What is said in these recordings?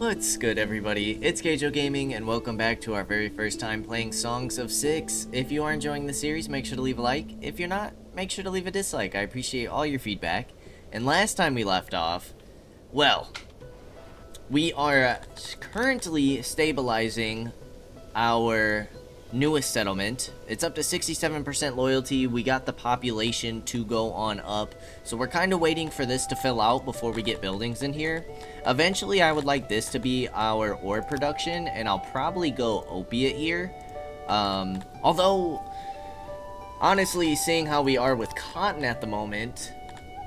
What's good, everybody? It's Kaige-O Gaming, and welcome back to our very first time playing Songs of Six. If you are enjoying the series, make sure to leave a like. If you're not, make sure to leave a dislike. I appreciate all your feedback. And last time we left off, well, we are currently stabilizing our newest settlement. It's up to 67% loyalty. We got the population to go on up, so we're kind of waiting for this to fill out before we get buildings in here. Eventually I would like this to be our ore production, and I'll probably go opiate here. Although honestly, seeing how we are with cotton at the moment,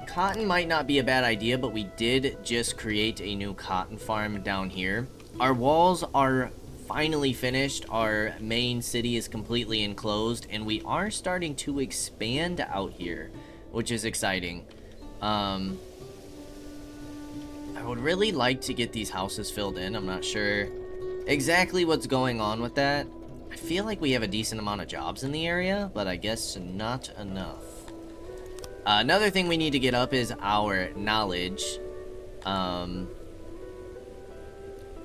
cotton might not be a bad idea, but we did just create a new cotton farm down here. Our walls are finally finished. Our main city is completely enclosed, and we are starting to expand out here, which is exciting. I would really like to get these houses filled in. I'm not sure exactly what's going on with that. I feel like we have a decent amount of jobs in the area, but I guess not enough. Another thing we need to get up is our knowledge.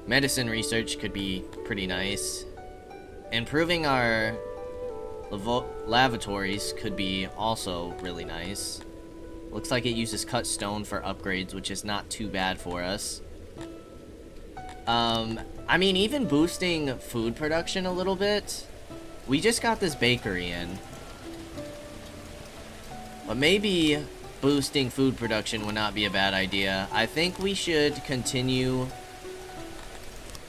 Medicine research could be pretty nice. Improving our lavatories could be also really nice. Looks like it uses cut stone for upgrades, which is not too bad for us. I mean, even boosting food production a little bit. We just got this bakery in. But maybe boosting food production would not be a bad idea. I think we should continue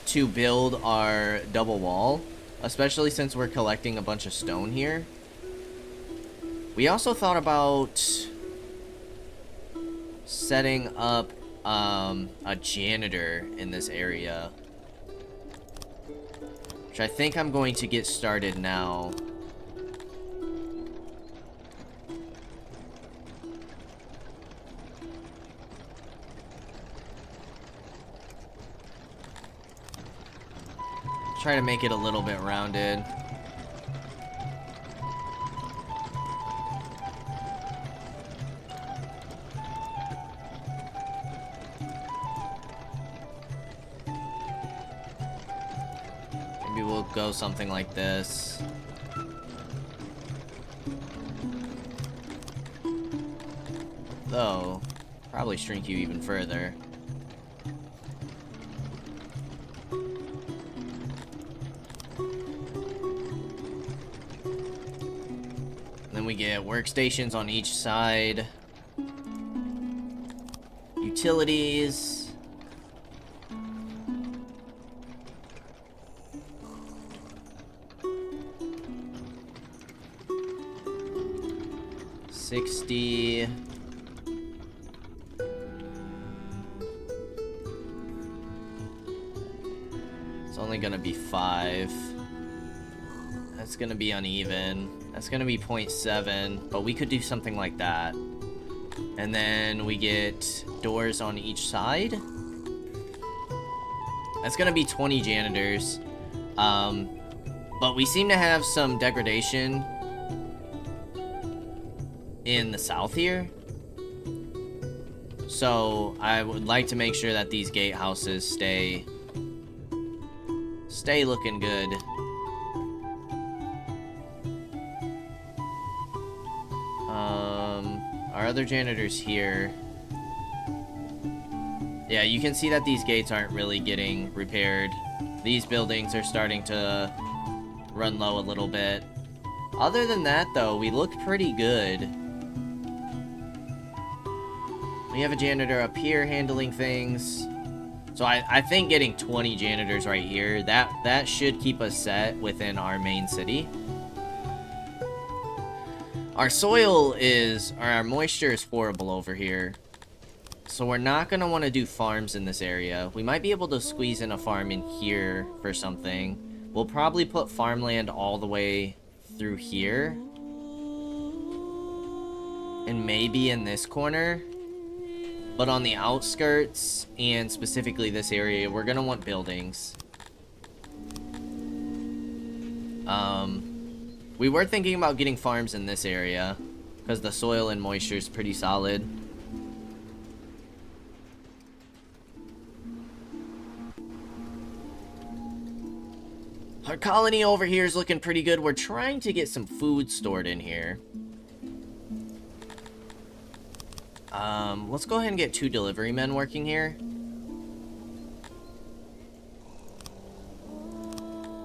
to build our double wall, especially since we're collecting a bunch of stone here. We also thought about setting up a janitor in this area, which I think I'm going to get started now. Try to make it a little bit rounded. Maybe we'll go something like this. Though, probably shrink you even further. We get workstations on each side, utilities, $60. It's only gonna be 5. That's gonna be uneven. That's gonna be 0.7, but we could do something like that. And then we get doors on each side. That's gonna be 20 janitors. But we seem to have some degradation in the south here. So I would like to make sure that these gatehouses stay looking good. Our other janitor's here. Yeah, you can see that these gates aren't really getting repaired. These buildings are starting to run low a little bit. Other than that, though, we look pretty good. We have a janitor up here handling things. So I think getting 20 janitors right here, that should keep us set within our main city. Our soil is, or our moisture is horrible over here. So we're not going to want to do farms in this area. We might be able to squeeze in a farm in here for something. We'll probably put farmland all the way through here. And maybe in this corner. But on the outskirts, and specifically this area, we're going to want buildings. We were thinking about getting farms in this area, because the soil and moisture is pretty solid. Our colony over here is looking pretty good. We're trying to get some food stored in here. Let's go ahead and get 2 delivery men working here.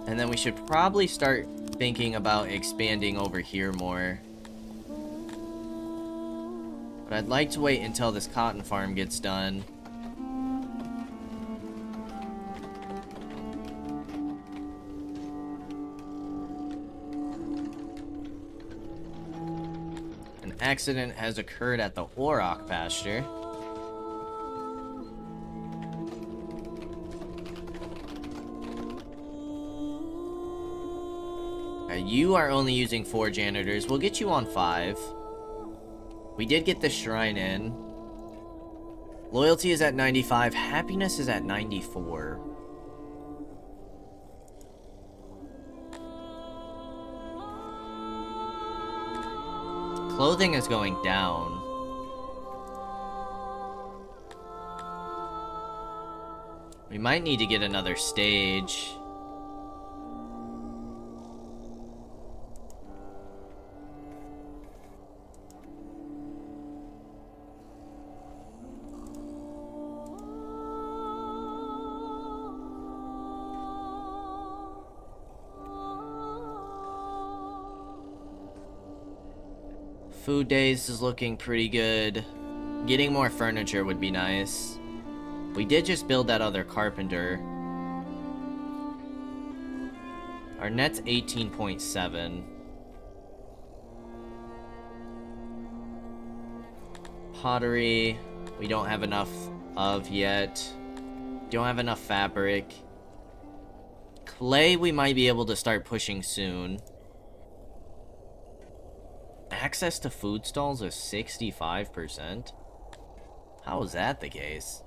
And then we should probably start thinking about expanding over here more. But I'd like to wait until this cotton farm gets done. An accident has occurred at the Auroch pasture. You are only using 4 janitors. We'll get you on 5. We did get the shrine in. Loyalty is at 95. Happiness is at 94. Clothing is going down. We might need to get another stage. Food days is looking pretty good. Getting more furniture would be nice. We did just build that other carpenter. Our net's 18.7. Pottery, we don't have enough of yet. Don't have enough fabric. Clay, we might be able to start pushing soon. Access to food stalls is 65%. How is that the case?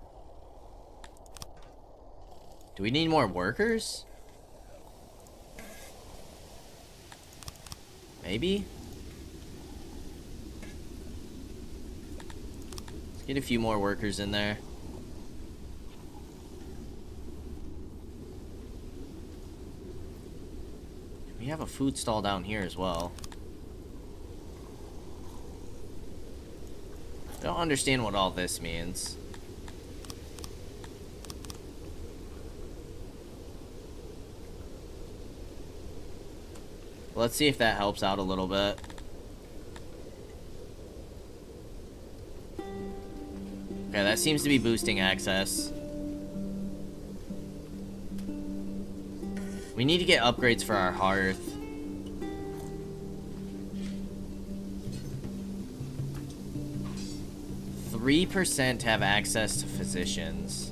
Do we need more workers? Maybe? Let's get a few more workers in there. We have a food stall down here as well. I don't understand what all this means. Let's see if that helps out a little bit. Okay, that seems to be boosting access. We need to get upgrades for our hearth. 3% have access to physicians.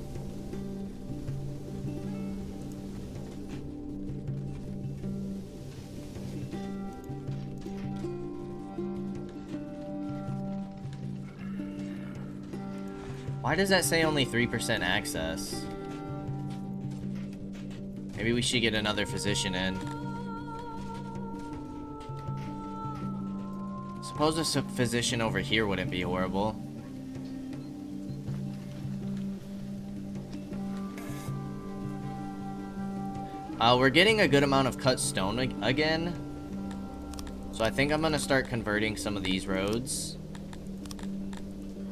Why does that say only 3% access? Maybe we should get another physician in. Suppose a physician over here wouldn't be horrible. We're getting a good amount of cut stone again. So I think I'm gonna start converting some of these roads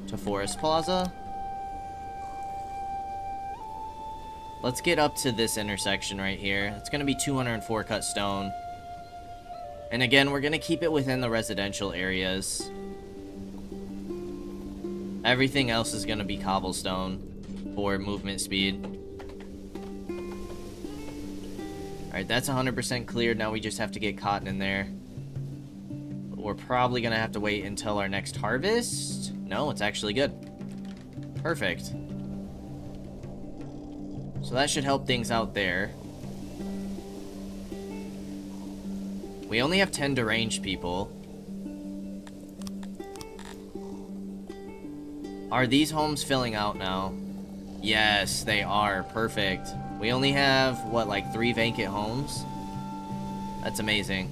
to Forest Plaza. Let's get up to this intersection right here. It's gonna be 204 cut stone. And again, we're gonna keep it within the residential areas. Everything else is gonna be cobblestone for movement speed. Alright, that's 100% cleared. Now we just have to get cotton in there. We're probably gonna have to wait until our next harvest. No, it's actually good. Perfect. So that should help things out there. We only have 10 deranged people. Are these homes filling out now? Yes, they are. Perfect. We only have, what, like 3 vacant homes? That's amazing.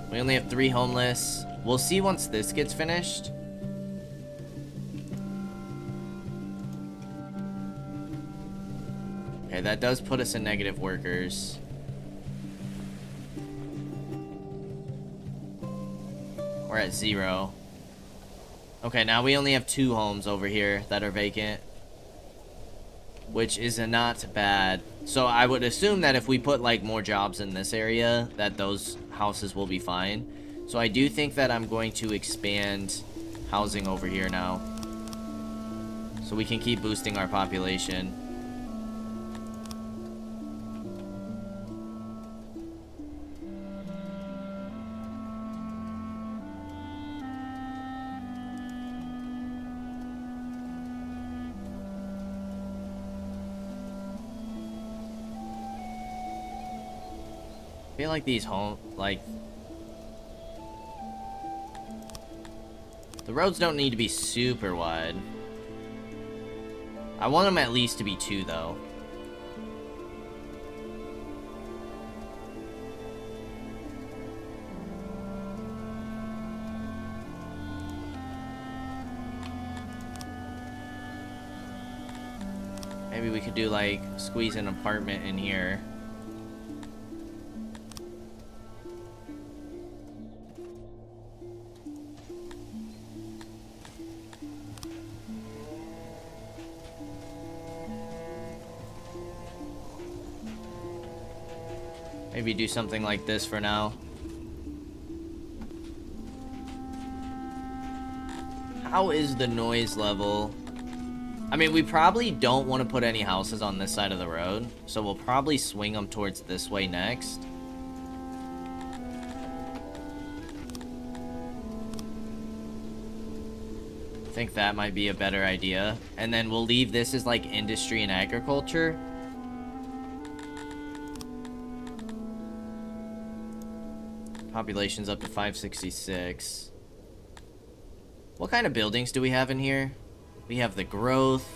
We only have 3 homeless. We'll see once this gets finished. Okay, that does put us in negative workers. We're at 0. Okay, now we only have 2 homes over here that are vacant, which is not bad. So I would assume that if we put like more jobs in this area, that those houses will be fine. So I do think that I'm going to expand housing over here now, so we can keep boosting our population. I feel like these the roads don't need to be super wide. I want them at least to be 2, though. Maybe we could do, like, squeeze an apartment in here. Maybe do something like this for now. How is the noise level? I mean, we probably don't want to put any houses on this side of the road, so we'll probably swing them towards this way next. I think that might be a better idea. And then we'll leave this as like industry and agriculture. Population's up to 566. What kind of buildings do we have in here? We have the growth.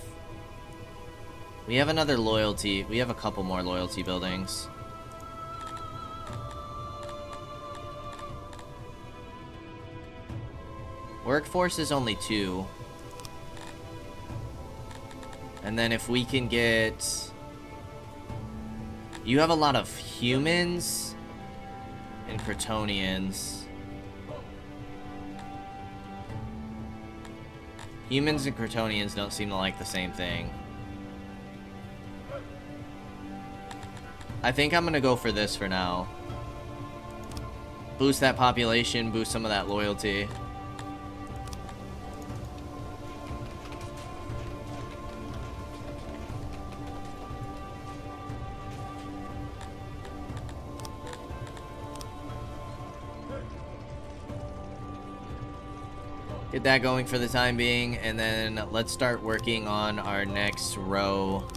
We have another loyalty. We have a couple more loyalty buildings. Workforce is only 2. And then if we can get... You have a lot of humans and Kryptonians. Humans and Kryptonians don't seem to like the same thing. I think I'm gonna go for this for now. Boost that population, boost some of that loyalty. Get that going for the time being, and then let's start working on our next row.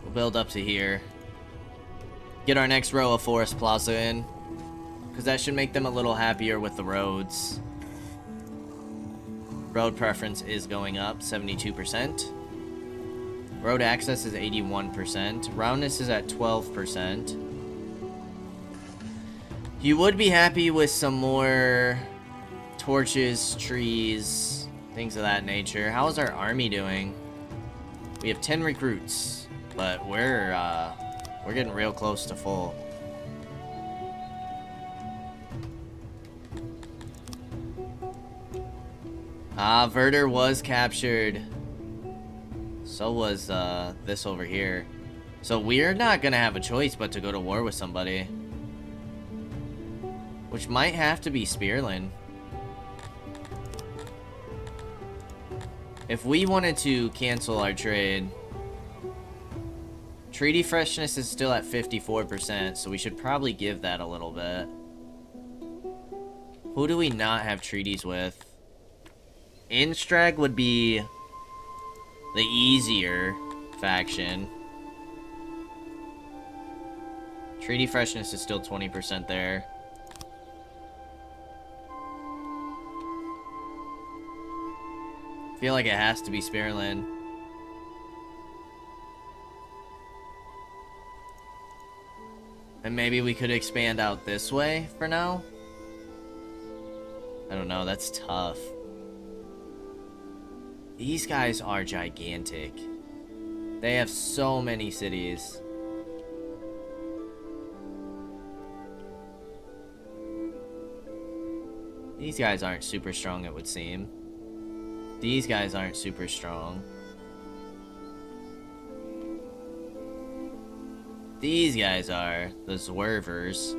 We'll build up to here. Get our next row of Forest Plaza in, because that should make them a little happier with the roads. Road preference is going up, 72%. Road access is 81%. Roundness is at 12%. You would be happy with some more torches, trees, things of that nature. How is our army doing? We have 10 recruits, but we're getting real close to full. Ah, Verder was captured. So was this over here. So we're not gonna have a choice but to go to war with somebody, which might have to be Spearland. If we wanted to cancel our trade, treaty freshness is still at 54%, so we should probably give that a little bit. Who do we not have treaties with? Instrag would be the easier faction. Treaty freshness is still 20% there. Feel like it has to be Spearland. And maybe we could expand out this way for now. I don't know, that's tough. These guys are gigantic. They have so many cities. These guys aren't super strong, it would seem. These guys aren't super strong. These guys are the Zwervers.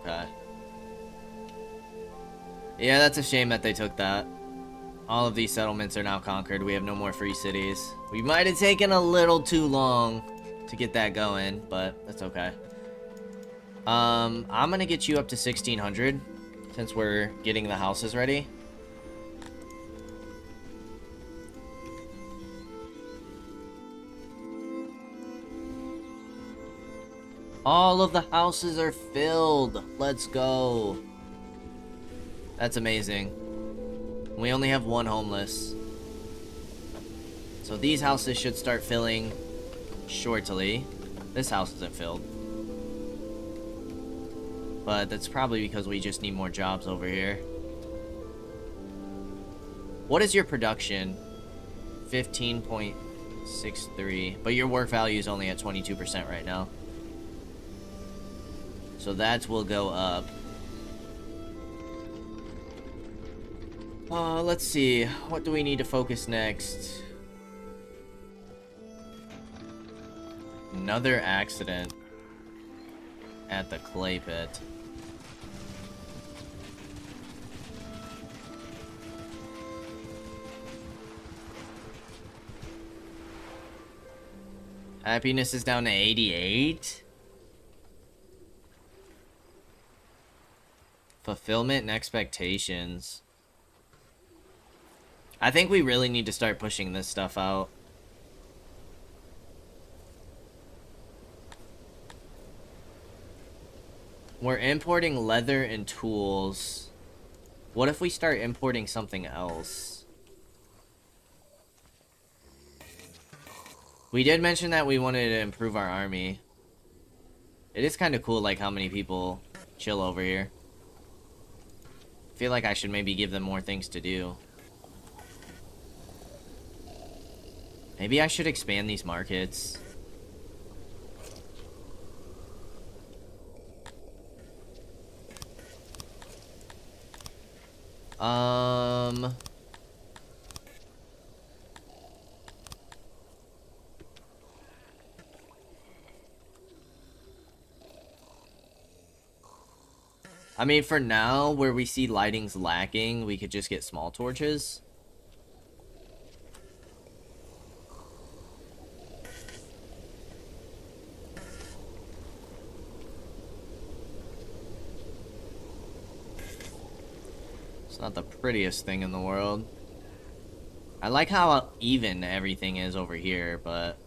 Okay. Yeah, that's a shame that they took that. All of these settlements are now conquered. We have no more free cities. We might have taken a little too long to get that going, but that's okay. I'm gonna get you up to 1600 since we're getting the houses ready. All of the houses are filled. Let's go. That's amazing. We only have one homeless. So these houses should start filling shortly. This house isn't filled. But that's probably because we just need more jobs over here. What is your production? 15.63. But your work value is only at 22% right now. So that will go up. Let's see. What do we need to focus next? Another accident at the clay pit. Happiness is down to 88. Fulfillment and expectations. I think we really need to start pushing this stuff out. We're importing leather and tools. What if we start importing something else? We did mention that we wanted to improve our army. It is kind of cool, like, how many people chill over here. I feel like I should maybe give them more things to do. Maybe I should expand these markets. I mean, for now, where we see lighting's lacking, we could just get small torches. It's not the prettiest thing in the world. I like how even everything is over here, but...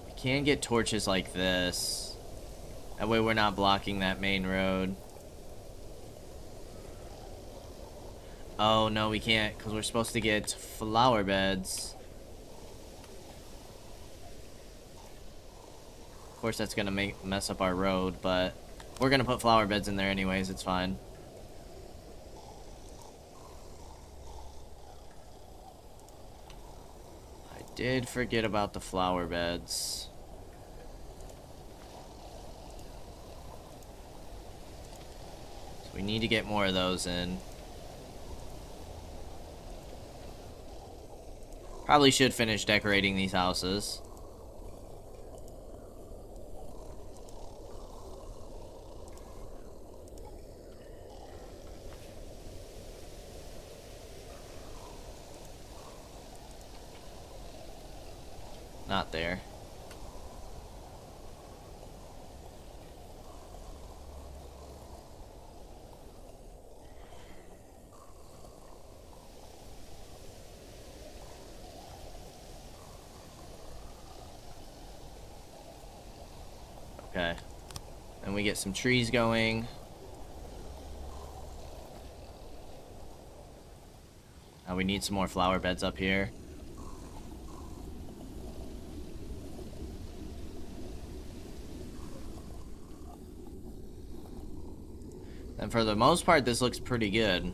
we can get torches like this. That way we're not blocking that main road. Oh, no, we can't, because we're supposed to get flower beds. Of course, that's gonna mess up our road, but we're gonna put flower beds in there anyways, it's fine. I did forget about the flower beds. So we need to get more of those in. Probably should finish decorating these houses. Not there. Okay. And we get some trees going. Now we need some more flower beds up here. for the most part, this looks pretty good.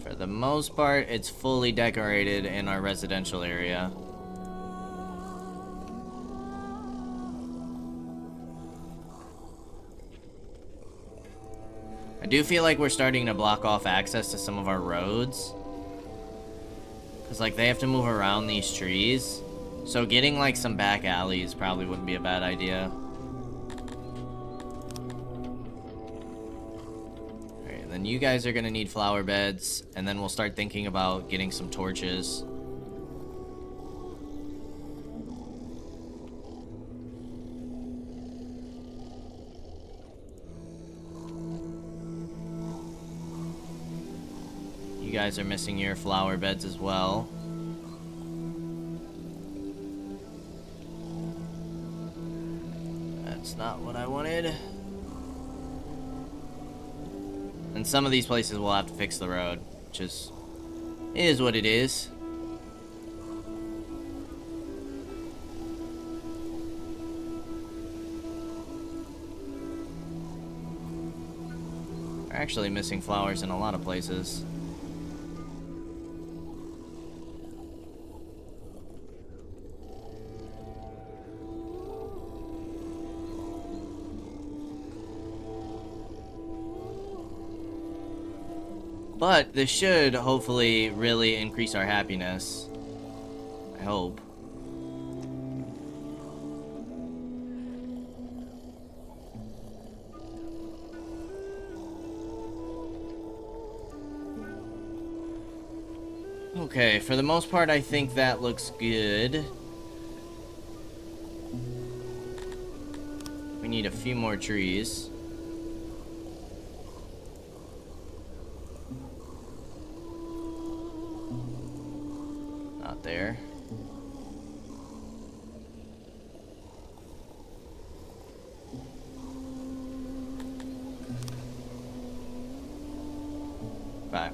For the most part, it's fully decorated in our residential area. I do feel like we're starting to block off access to some of our roads. Because, like, they have to move around these trees. So getting, like, some back alleys probably wouldn't be a bad idea. Alright, then you guys are gonna need flower beds. And then we'll start thinking about getting some torches. You guys are missing your flower beds as well. That's not what I wanted. And some of these places will have to fix the road, which is what it is. We're actually missing flowers in a lot of places. But this should hopefully really increase our happiness. I hope. Okay, for the most part, I think that looks good. We need a few more trees. There. Right.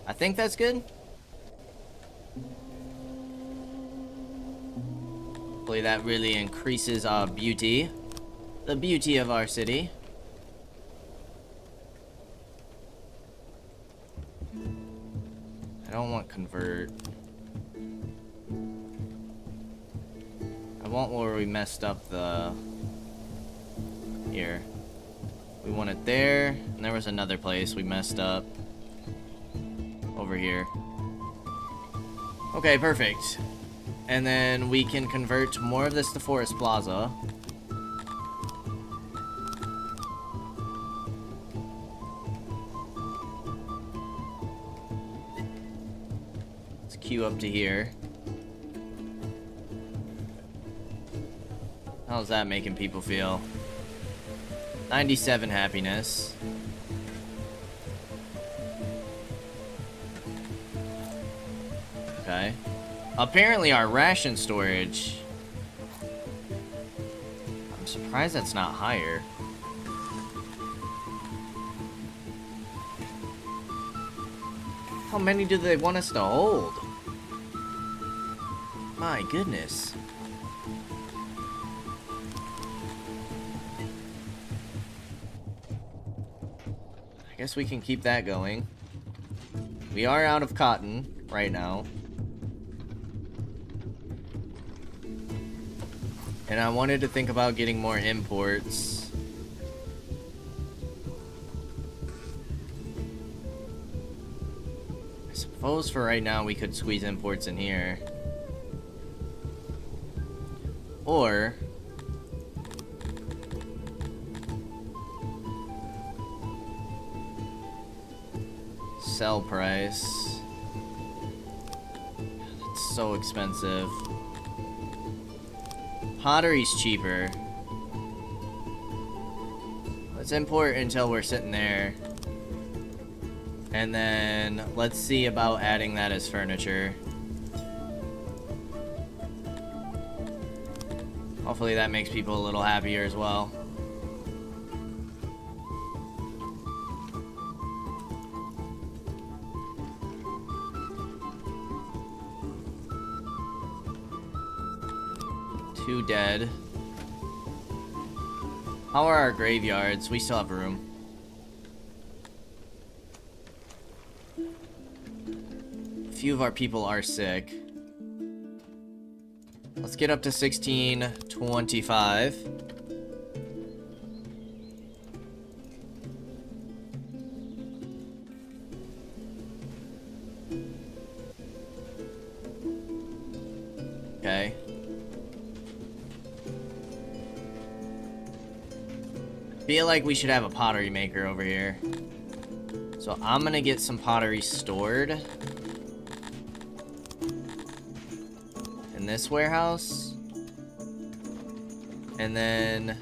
I think that's good. Hopefully that really increases our beauty. The beauty of our city. I don't want convert. I want where we messed up the... Here. We want it there, and there was another place we messed up. Over here. Okay, perfect. And then we can convert more of this to Forest Plaza. Queue up to here. How's that making people feel? 97 happiness. Okay. Apparently our ration storage... I'm surprised that's not higher. How many do they want us to hold? My goodness. I guess we can keep that going. We are out of cotton right now. And I wanted to think about getting more imports. I suppose for right now we could squeeze imports in here. Or sell price. It's so expensive. Pottery's cheaper. Let's import until we're sitting there. And then let's see about adding that as furniture. Hopefully that makes people a little happier as well. 2 dead. How are our graveyards? We still have room. A few of our people are sick. Let's get up to 1625. Okay. Feel like we should have a pottery maker over here. So I'm gonna get some pottery stored in this warehouse. And then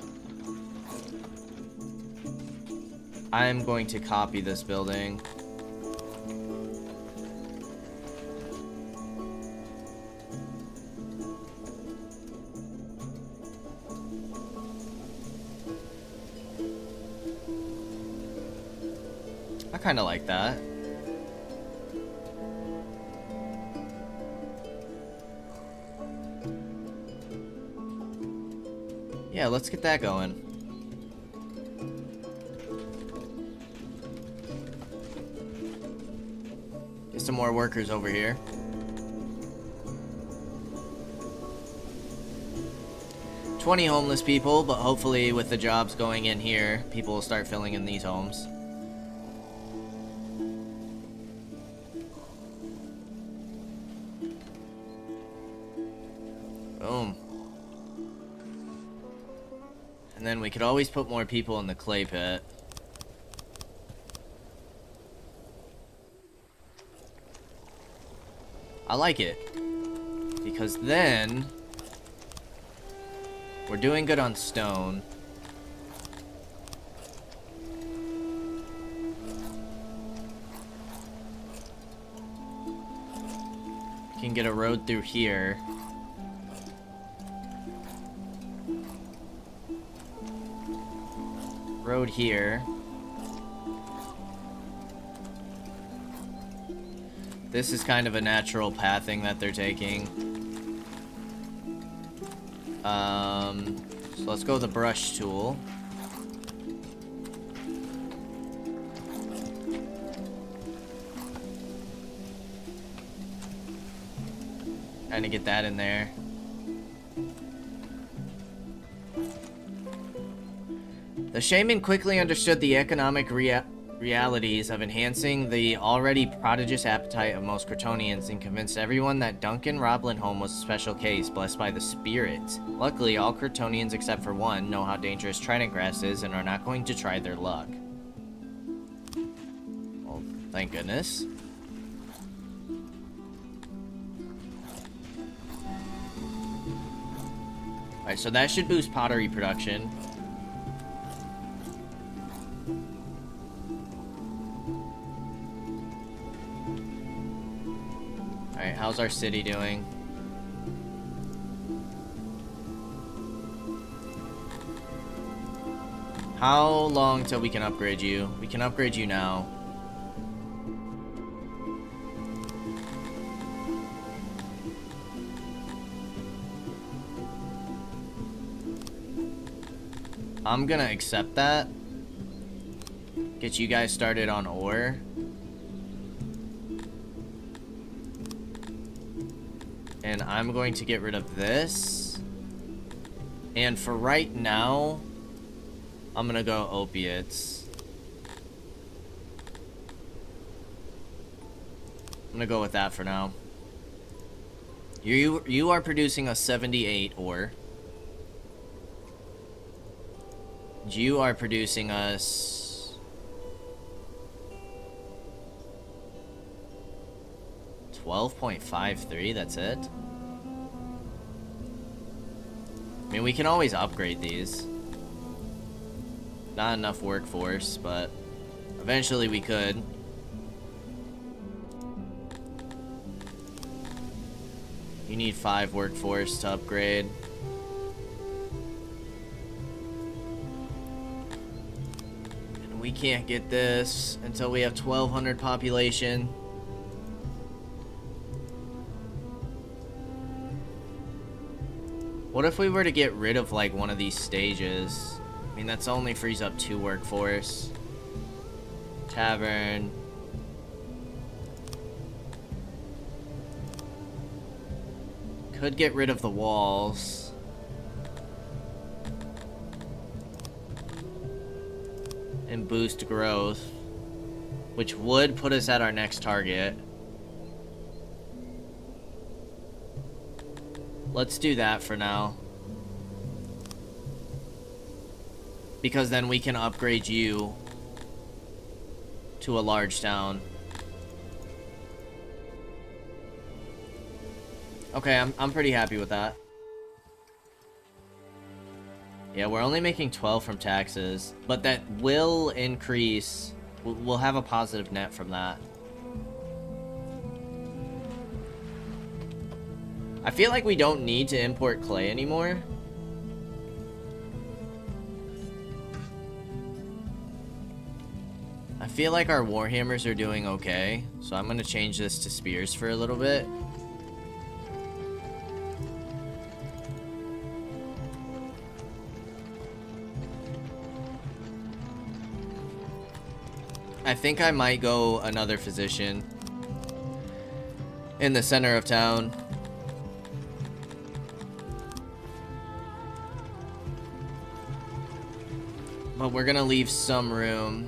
I'm going to copy this building. I kind of like that. Yeah, let's get that going. Get some more workers over here. $20 homeless people, but hopefully with the jobs going in here, people will start filling in these homes. Boom. And then we could always put more people in the clay pit. I like it. Because then we're doing good on stone. We can get a road through here. Road here. This is kind of a natural pathing that they're taking. So let's go with the brush tool. Trying to get that in there. The shaman quickly understood the economic realities of enhancing the already prodigious appetite of most Kryptonians and convinced everyone that Duncan Roblin Home was a special case blessed by the spirit. Luckily, all Kryptonians except for one know how dangerous trident grass is and are not going to try their luck. Well, thank goodness. Alright, so that should boost pottery production. Alright, how's our city doing? How long till we can upgrade you? We can upgrade you now. I'm gonna accept that. Get you guys started on ore. And I'm going to get rid of this. And for right now, I'm gonna go opiates. I'm gonna go with that for now. You are producing a 78 ore. You are producing us 12.53, that's it. I mean, we can always upgrade these. Not enough workforce, but eventually we could. You need 5 workforce to upgrade. And we can't get this until we have 1,200 population. What if we were to get rid of, like, one of these stages? I mean, that's only frees up 2 workforce. Tavern. Could get rid of the walls. And boost growth. Which would put us at our next target. Let's do that for now. Because then we can upgrade you to a large town. Okay, I'm pretty happy with that. Yeah, we're only making 12 from taxes, but that will increase. We'll have a positive net from that. I feel like we don't need to import clay anymore. I feel like our warhammers are doing okay, so I'm gonna change this to spears for a little bit. I think I might go another physician in the center of town. But we're gonna leave some room.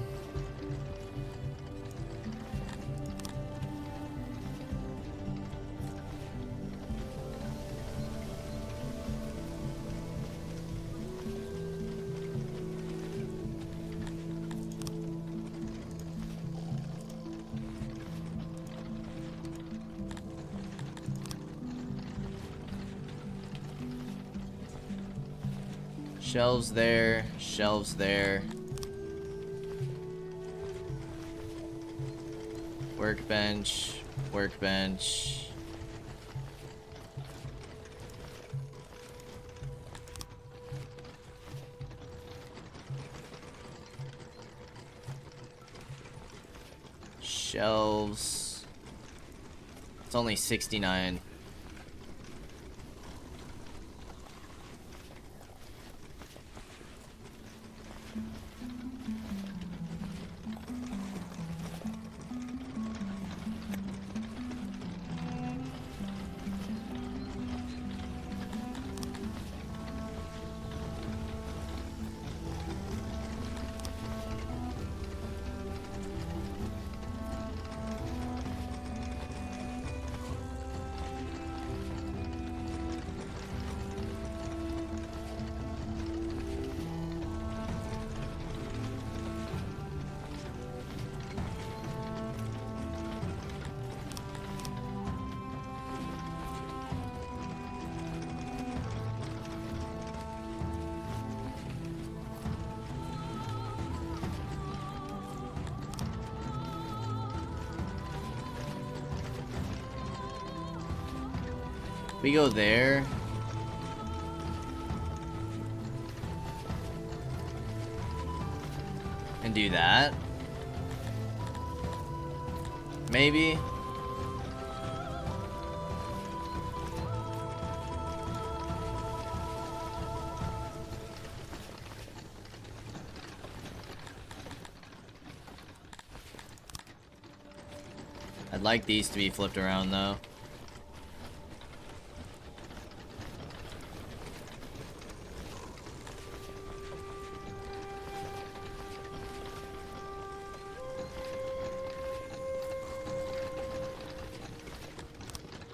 Shelves there, shelves there. Workbench, workbench. Shelves. It's only 69. We go there. And do that. Maybe. I'd like these to be flipped around though.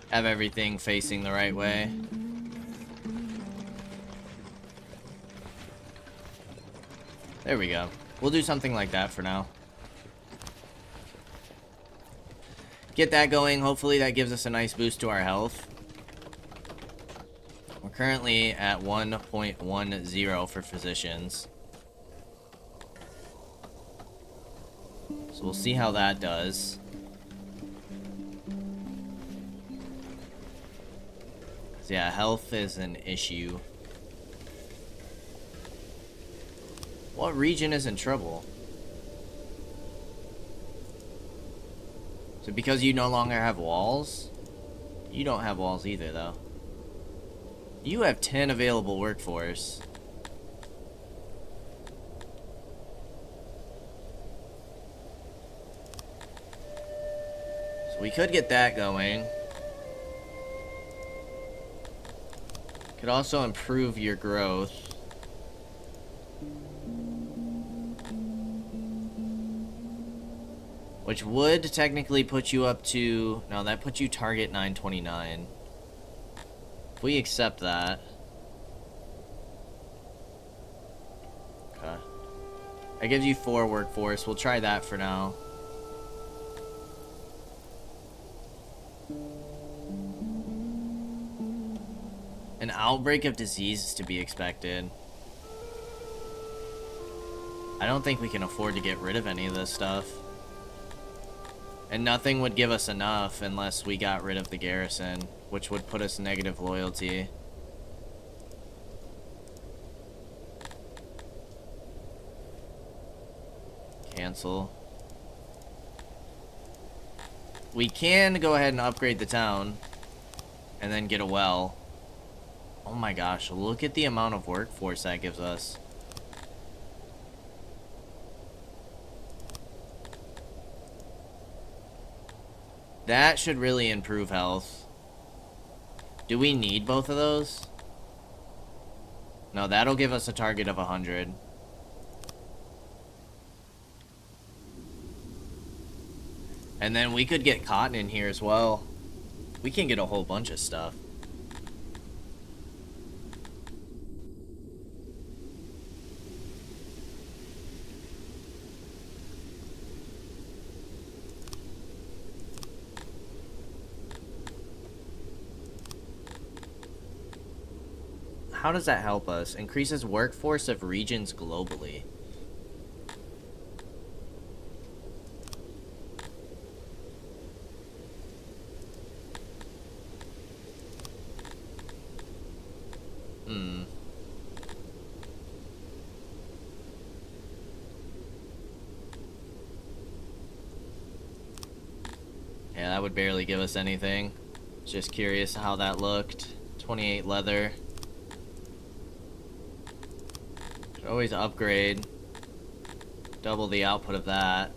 Have everything facing the right way. There we go. We'll do something like that for now. Get that going. Hopefully that gives us a nice boost to our health. We're currently at 1.10 for physicians. So we'll see how that does. Yeah, health is an issue. What region is in trouble? Is it because you no longer have walls? You don't have walls either, though. You have 10 available workforce. So we could get that going. Could also improve your growth. Which would technically put you up to... No, that puts you target 929. If we accept that... Okay. That gives you 4 workforce. We'll try that for now. An outbreak of disease is to be expected. I don't think we can afford to get rid of any of this stuff. And nothing would give us enough unless we got rid of the garrison, which would put us negative loyalty. Cancel. We can go ahead and upgrade the town and then get a well. Oh my gosh, look at the amount of workforce that gives us. That should really improve health. Do we need both of those? No, that'll give us a target of 100. And then we could get cotton in here as well. We can get a whole bunch of stuff. How does that help us? Increases workforce of regions globally. Yeah, that would barely give us anything. Just curious how that looked. 28 leather. Should always upgrade. Double the output of that.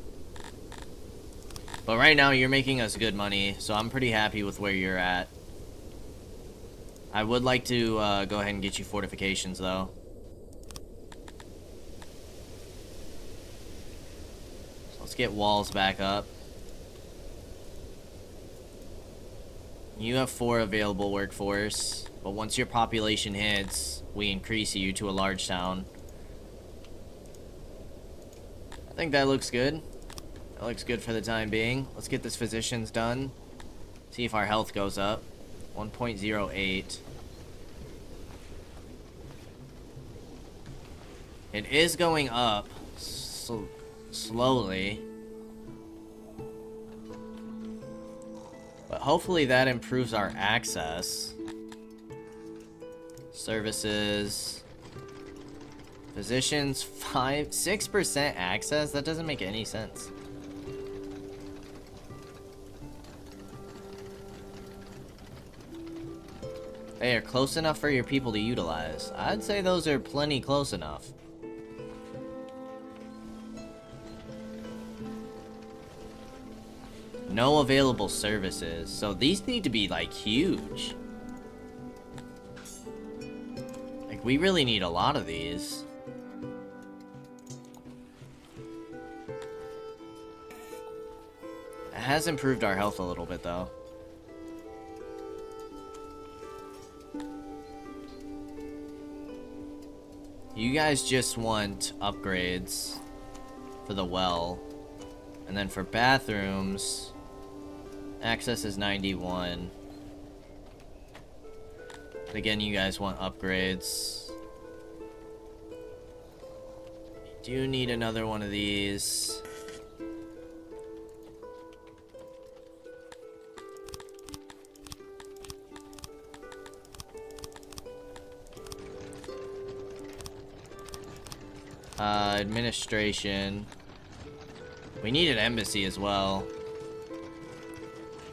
But right now you're making us good money, so I'm pretty happy with where you're at. I would like to go ahead and get you fortifications though. So let's get walls back up. You have 4 available workforce, but once your population hits, we increase you to a large town. I think that looks good. That looks good for the time being. Let's get this physicians done. See if our health goes up. 1.08. It is going up slowly. But hopefully that improves our access. Services. Physicians, 6% access? That doesn't make any sense. They are close enough for your people to utilize. I'd say those are plenty close enough. No available services. So these need to be, like, huge. Like, we really need a lot of these. It has improved our health a little bit, though. You guys just want upgrades for the well. And then for bathrooms, access is 91. But again, you guys want upgrades. You do need another one of these. Administration. We need an embassy as well.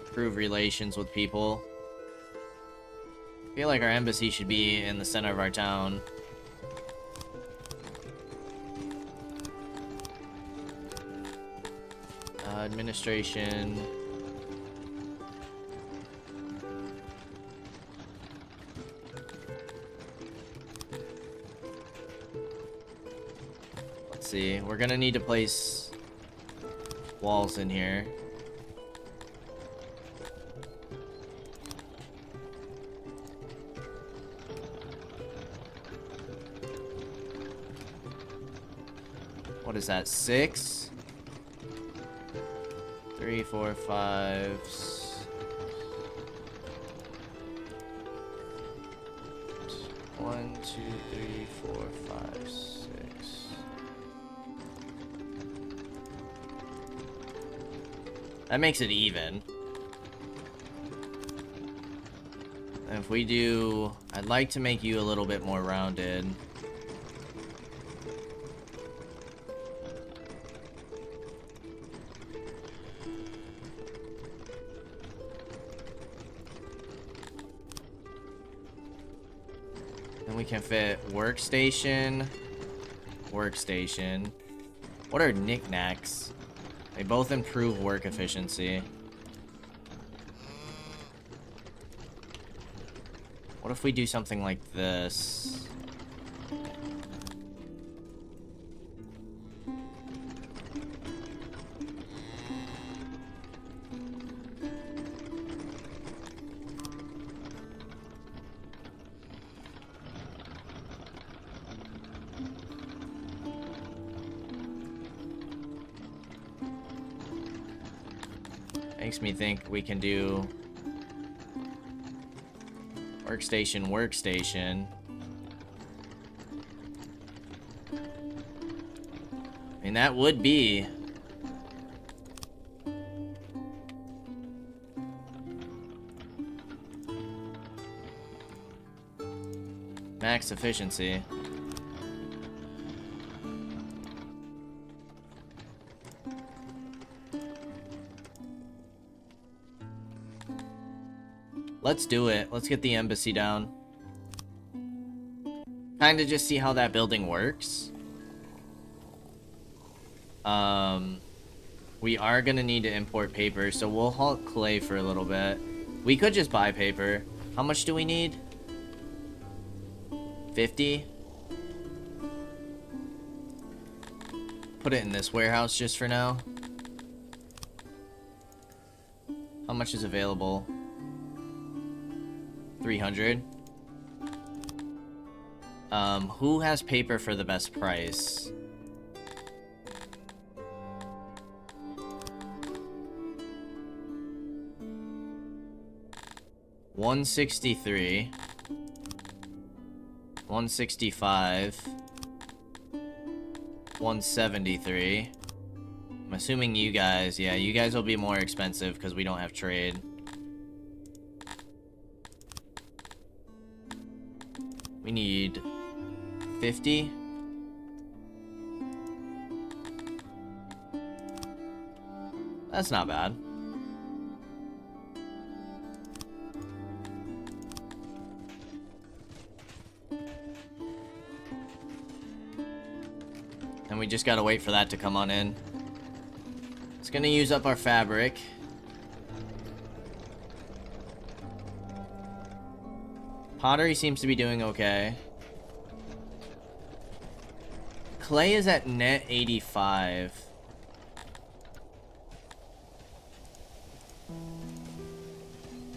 Improve relations with people. feel like our embassy should be in the center of our town. Administration. Let's see. We're gonna need to place walls in here. What is that? 6? 3, 4, 5. 1, 2, 3, 4, 5, 6. That makes it even. And if we do, I'd like to make you a little bit more rounded. Then we can fit workstation, workstation. What are knickknacks? They both improve work efficiency. What if we do something like this? Makes me think we can do workstation, workstation. I mean, that would be max efficiency. Let's do it. Let's get the embassy down. Kinda just see how that building works. We are gonna need to import paper, so we'll halt clay for a little bit. We could just buy paper. How much do we need? 50? Put it in this warehouse just for now. How much is available? 300. Who has paper for the best price? $163. $165. $173. I'm assuming you guys, yeah, you guys will be more expensive because we don't have trade. We need 50. That's not bad. And we just gotta wait for that to come on in. It's gonna use up our fabric. Pottery seems to be doing okay. Clay is at net 85.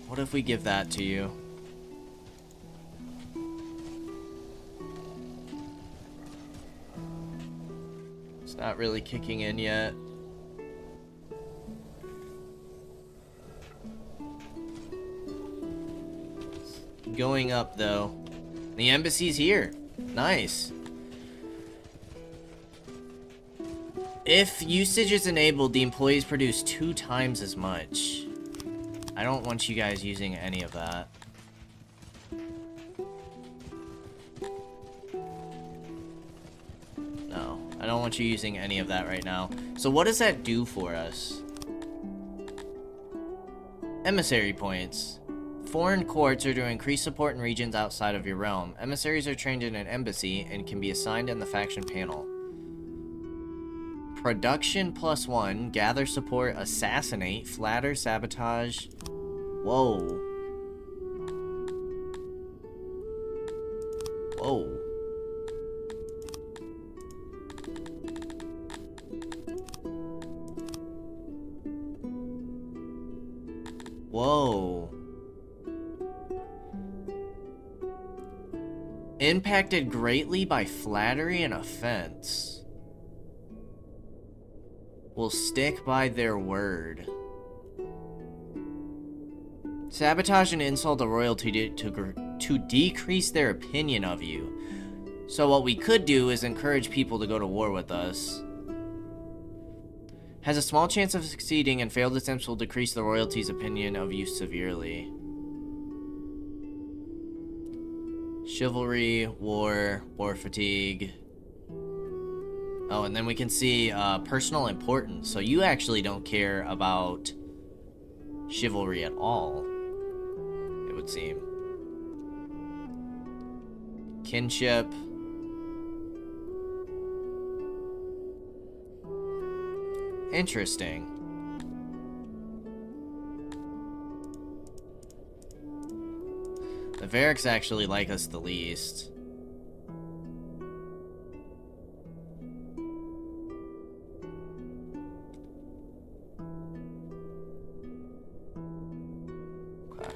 What if we give that to you? It's not really kicking in yet. Going up though. The embassy's here. Nice. If usage is enabled, the employees produce 2 times as much. I don't want you guys using any of that. No, I don't want you using any of that right now. So what does that do for us? Emissary points. Foreign courts are to increase support in regions outside of your realm. Emissaries are trained in an embassy and can be assigned in the faction panel. Production +1, gather support, assassinate, flatter, sabotage. Whoa. Whoa. Whoa. Impacted greatly by flattery and offense. Will stick by their word. Sabotage and insult a royalty to decrease their opinion of you. So what we could do is encourage people to go to war with us. Has a small chance of succeeding, and failed attempts will decrease the royalty's opinion of you severely. Chivalry, war fatigue. Oh, and then we can see personal importance. So you actually don't care about chivalry at all, it would seem. Kinship. Interesting. The Variks actually like us the least. Okay.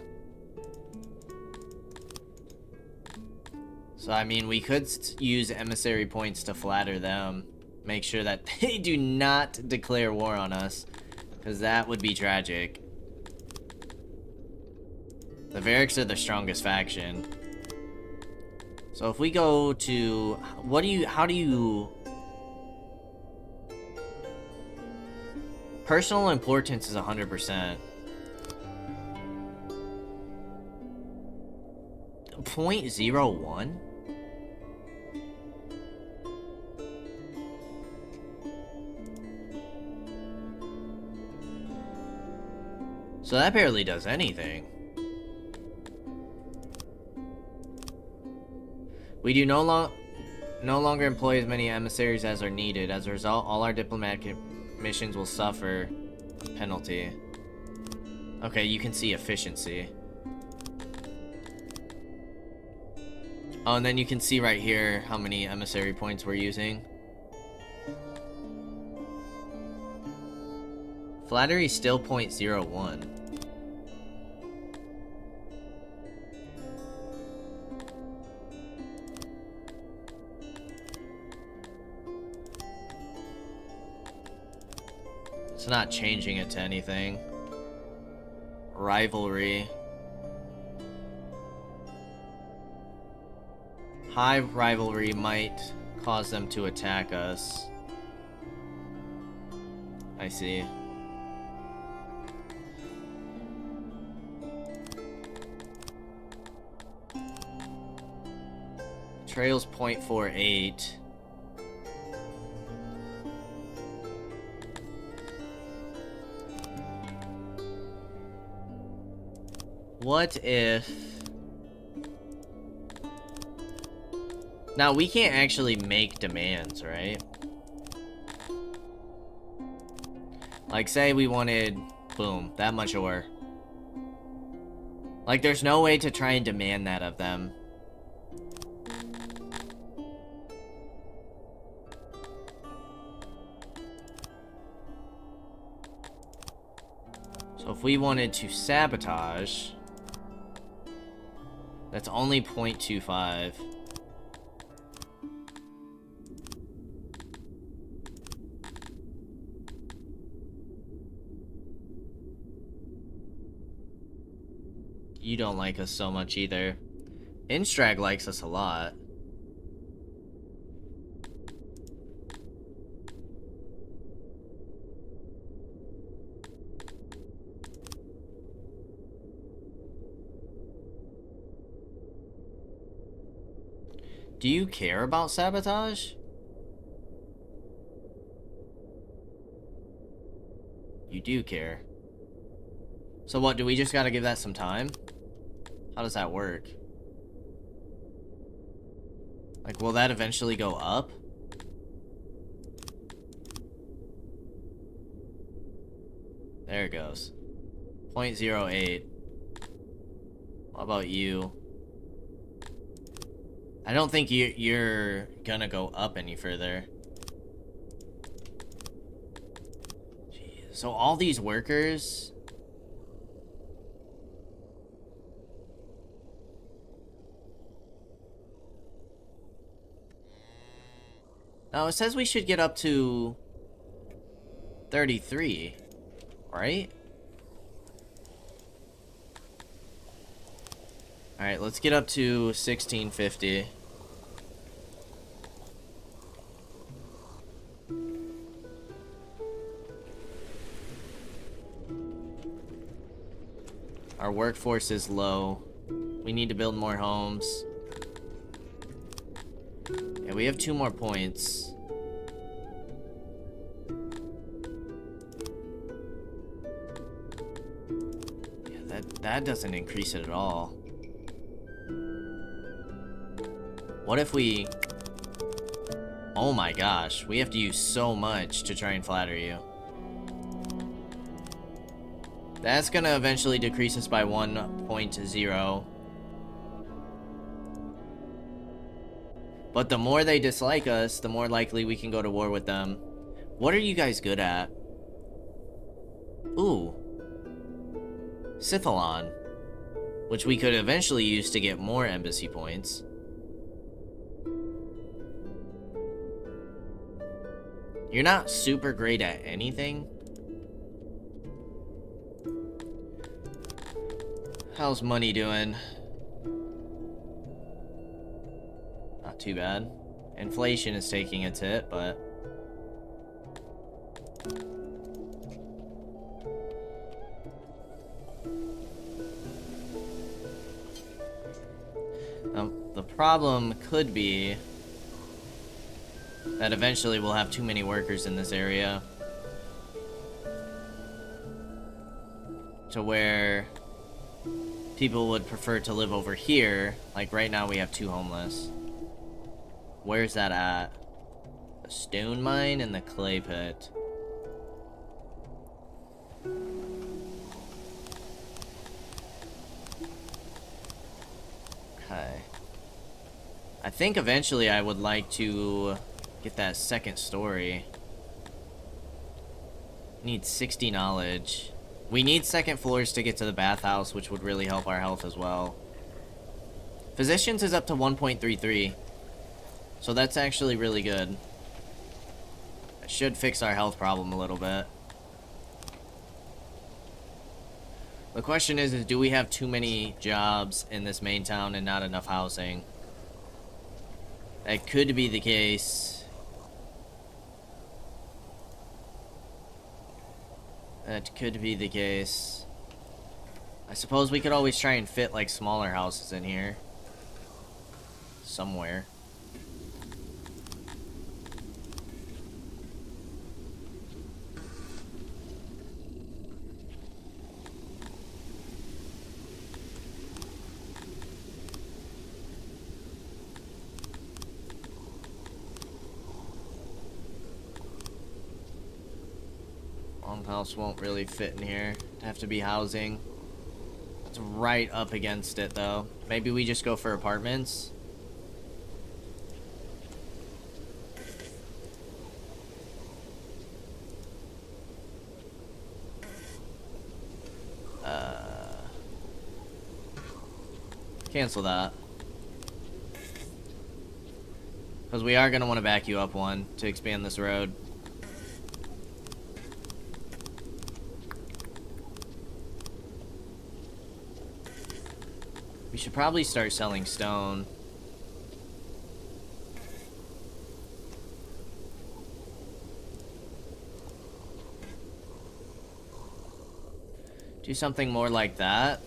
So, I mean, we could use emissary points to flatter them. Make sure that they do not declare war on us, because that would be tragic. The Variks are the strongest faction. So if we go to... how do you... Personal importance is 100%. 0.01? So that barely does anything. We do no longer employ as many emissaries as are needed. As a result, all our diplomatic missions will suffer a penalty. Okay, you can see efficiency. Oh, and then you can see right here how many emissary points we're using. Flattery still 0.01. It's not changing it to anything. Rivalry. High rivalry might cause them to attack us. I see. Trail's 0.48. What if... Now, we can't actually make demands, right? Like, say we wanted, boom, that much ore. Like, there's no way to try and demand that of them. So if we wanted to sabotage, that's only 0.25. You don't like us so much either. Instrag likes us a lot. Do you care about sabotage? You do care. So what, do we just gotta give that some time? How does that work? Like, will that eventually go up? There it goes. 0.08. What about you? I don't think you're gonna go up any further. Jeez. So all these workers... Now, it says we should get up to 33, right? Alright, let's get up to 1650. Our workforce is low. We need to build more homes. Yeah, we have 2 more points. Yeah, that doesn't increase it at all. What if we... Oh my gosh, we have to use so much to try and flatter you. That's gonna eventually decrease us by 1.0. But the more they dislike us, the more likely we can go to war with them. What are you guys good at? Ooh. Scythalon. Which we could eventually use to get more embassy points. You're not super great at anything. How's money doing? Not too bad. Inflation is taking its hit, but... the problem could be that eventually we'll have too many workers in this area to where people would prefer to live over here. Like right now we have 2 homeless. Where's that at? The stone mine and the clay pit. Okay. I think eventually I would like to get that second story. Need 60 knowledge. We need second floors to get to the bathhouse, which would really help our health as well. Physicians is up to 1.33. So that's actually really good. It should fix our health problem a little bit. The question is do we have too many jobs in this main town and not enough housing? That could be the case. That could be the case. I suppose we could always try and fit like smaller houses in here. Somewhere. House won't really fit in here. It'd have to be housing. It's right up against it though. Maybe we just go for apartments. Cancel that. Because we are going to want to back you up one to expand this road. We should probably start selling stone. Do something more like that.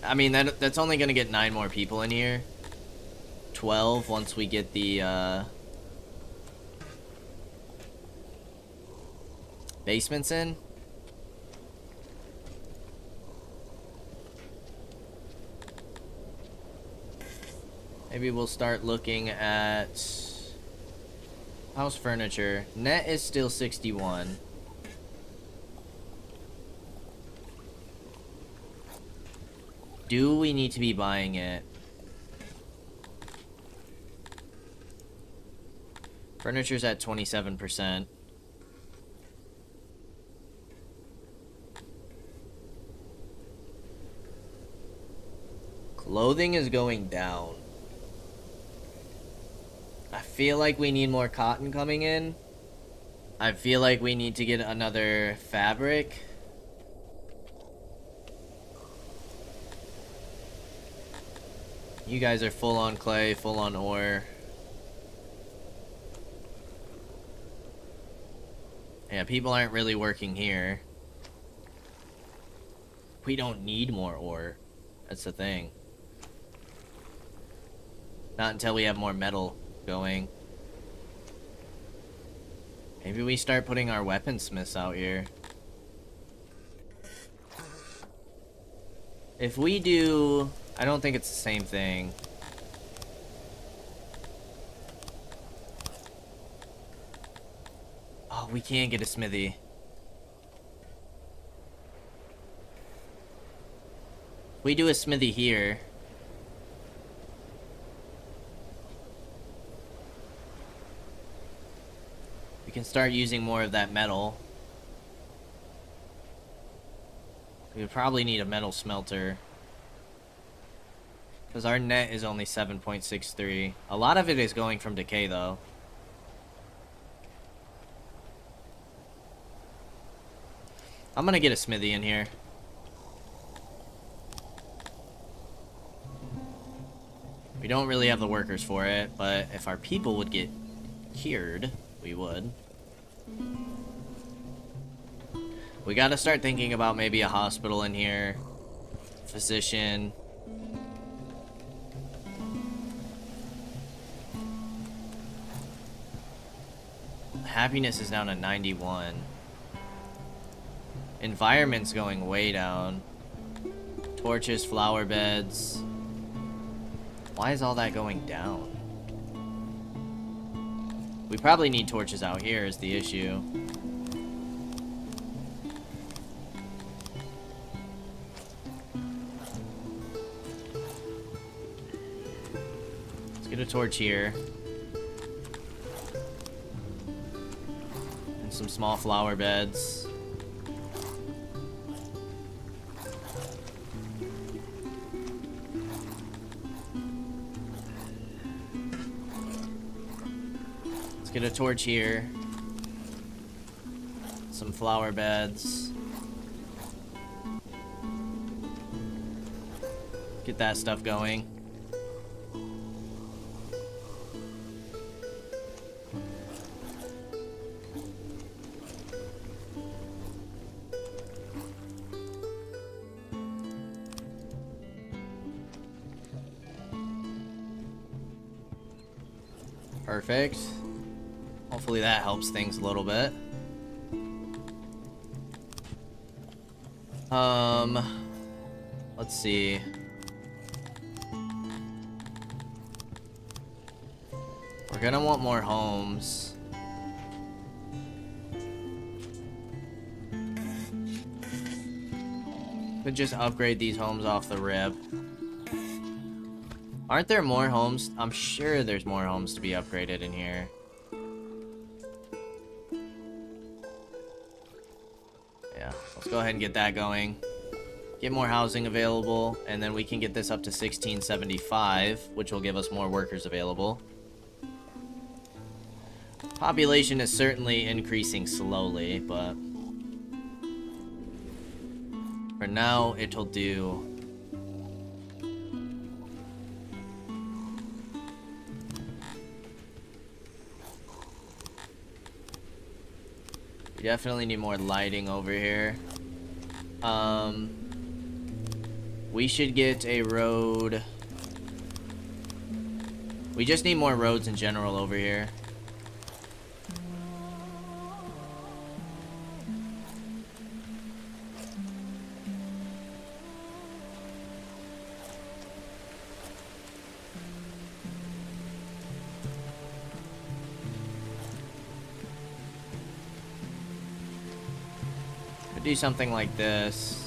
I mean, that's only going to get 9 more people in here. 12 once we get the basements in. Maybe we'll start looking at house furniture. Net is still 61. Do we need to be buying it? Furniture's at 27%. Clothing is going down. I feel like we need more cotton coming in. I feel like we need to get another fabric. You guys are full on clay, full on ore. Yeah, people aren't really working here. We don't need more ore. That's the thing. Not until we have more metal going. Maybe we start putting our weaponsmiths out here. If we do... I don't think it's the same thing. Oh, we can't get a smithy. If we do a smithy here... we can start using more of that metal. We would probably need a metal smelter. Because our net is only 7.63. A lot of it is going from decay, though. I'm gonna get a smithy in here. We don't really have the workers for it, but if our people would get cured, we would. We gotta start thinking about maybe a hospital in here. Physician. Happiness is down to 91. Environment's going way down. Torches, flower beds. Why is all that going down? We probably need torches out here is the issue. Let's get a torch here. And some small flower beds. Get a torch here. Some flower beds. Get that stuff going. Perfect. Hopefully that helps things a little bit. Let's see. We're gonna want more homes. Could just upgrade these homes off the rip. Aren't there more homes? I'm sure there's more homes to be upgraded in here. Let's go ahead and get that going. Get more housing available, and then we can get this up to 1675, which will give us more workers available. Population is certainly increasing slowly, but for now, it'll do. We definitely need more lighting over here. We should get a road. We just need more roads in general over here. Could do something like this.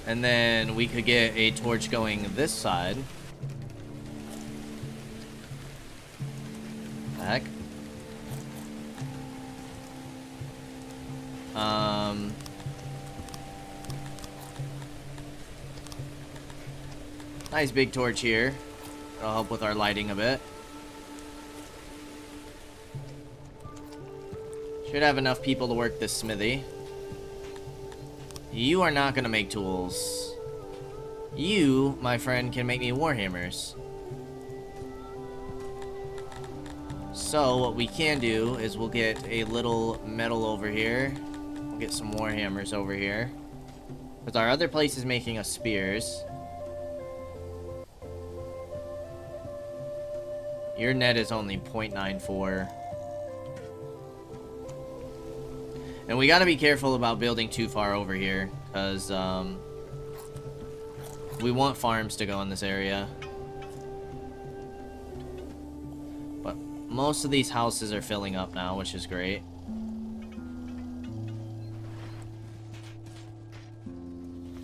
And then we could get a torch going this side. Heck. Nice big torch here. It'll help with our lighting a bit. Should have enough people to work this smithy. You are not gonna make tools. You, my friend, can make me warhammers. So what we can do is we'll get a little metal over here. We'll get some warhammers over here. Because our other place is making us spears. Your net is only 0.94. And we gotta be careful about building too far over here. Because, we want farms to go in this area. But most of these houses are filling up now, which is great.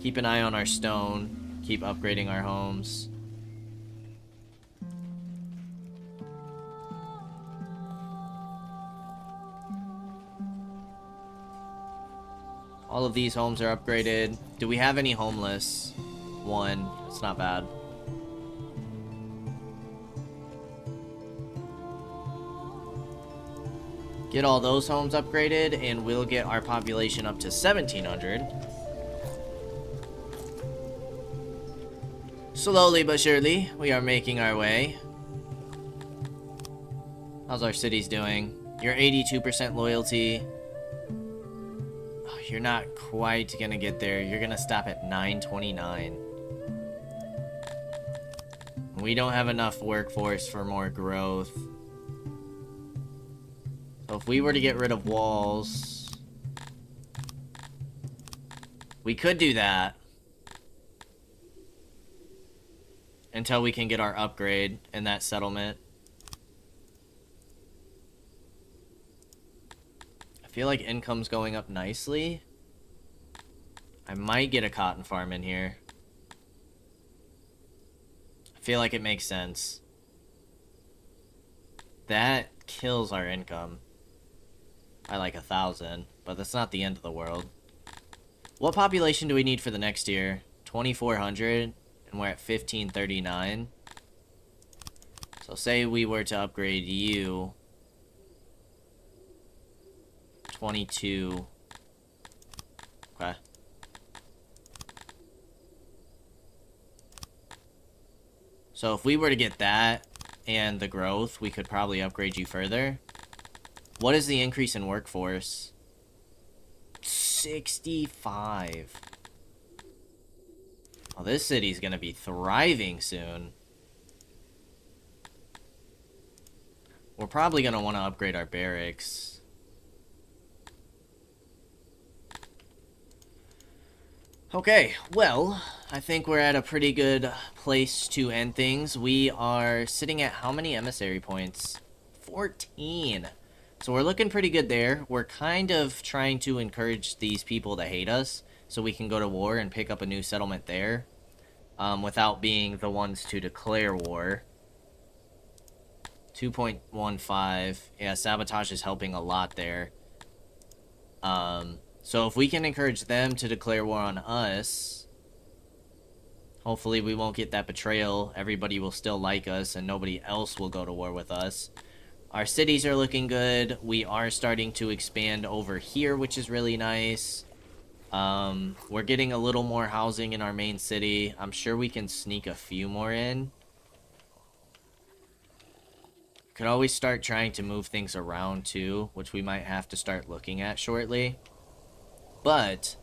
Keep an eye on our stone. Keep upgrading our homes. All of these homes are upgraded. Do we have any homeless? One. It's not bad. Get all those homes upgraded, and we'll get our population up to 1,700. Slowly but surely, we are making our way. How's our cities doing? You're 82% loyalty. Oh, you're not quite gonna get there. You're gonna stop at 929. We don't have enough workforce for more growth. So if we were to get rid of walls, we could do that until we can get our upgrade in that settlement. I feel like income's going up nicely. I might get a cotton farm in here. I feel like it makes sense. That kills our income by like 1,000, but that's not the end of the world. What population do we need for the next year? 2,400, and we're at 1,539. So say we were to upgrade you. 22. Okay. So if we were to get that and the growth, we could probably upgrade you further. What is the increase in workforce? 65. Oh, this city's gonna be thriving soon. We're probably gonna want to upgrade our barracks. Okay, well, I think we're at a pretty good place to end things. We are sitting at how many emissary points? 14. So we're looking pretty good there. We're kind of trying to encourage these people to hate us so we can go to war and pick up a new settlement there without being the ones to declare war. 2.15. Yeah, sabotage is helping a lot there. So if we can encourage them to declare war on us, hopefully we won't get that betrayal. Everybody will still like us and nobody else will go to war with us. Our cities are looking good. We are starting to expand over here, which is really nice. We're getting a little more housing in our main city. I'm sure we can sneak a few more in. Could always start trying to move things around too, which we might have to start looking at shortly. But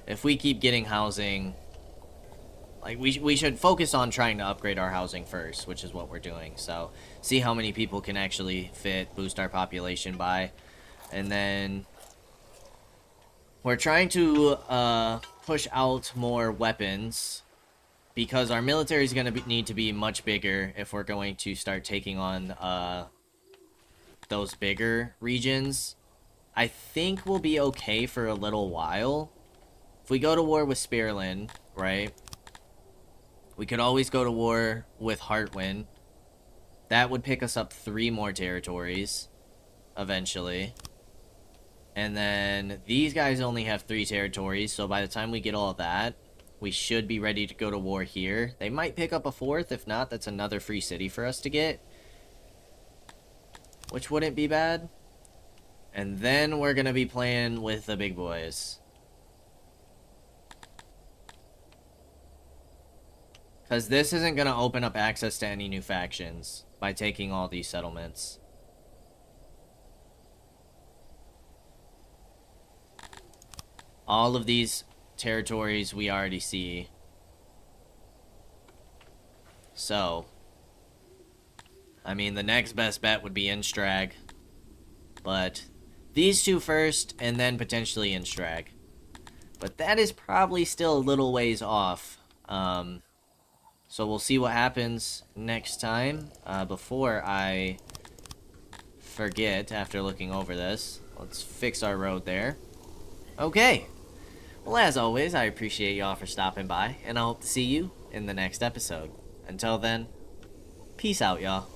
if we keep getting housing, like we should focus on trying to upgrade our housing first, which is what we're doing. So see how many people can actually fit, boost our population by, and then we're trying to push out more weapons. because our military is going to need to be much bigger if we're going to start taking on those bigger regions. I think we'll be okay for a little while. If we go to war with Spearland, right, we could always go to war with Heartwind. That would pick us up 3 more territories eventually. And then these guys only have 3 territories, so by the time we get all of that, we should be ready to go to war here. They might pick up a 4th. If not, that's another free city for us to get, which wouldn't be bad. And then we're going to be playing with the big boys. Because this isn't going to open up access to any new factions by taking all these settlements. All of these territories we already see. So, I mean, the next best bet would be Instrag. But these 2 first, and then potentially Instrag. But that is probably still a little ways off. So we'll see what happens next time. Before I forget, after looking over this, let's fix our road there. Okay. Well, as always, I appreciate y'all for stopping by, and I hope to see you in the next episode. Until then, peace out, y'all.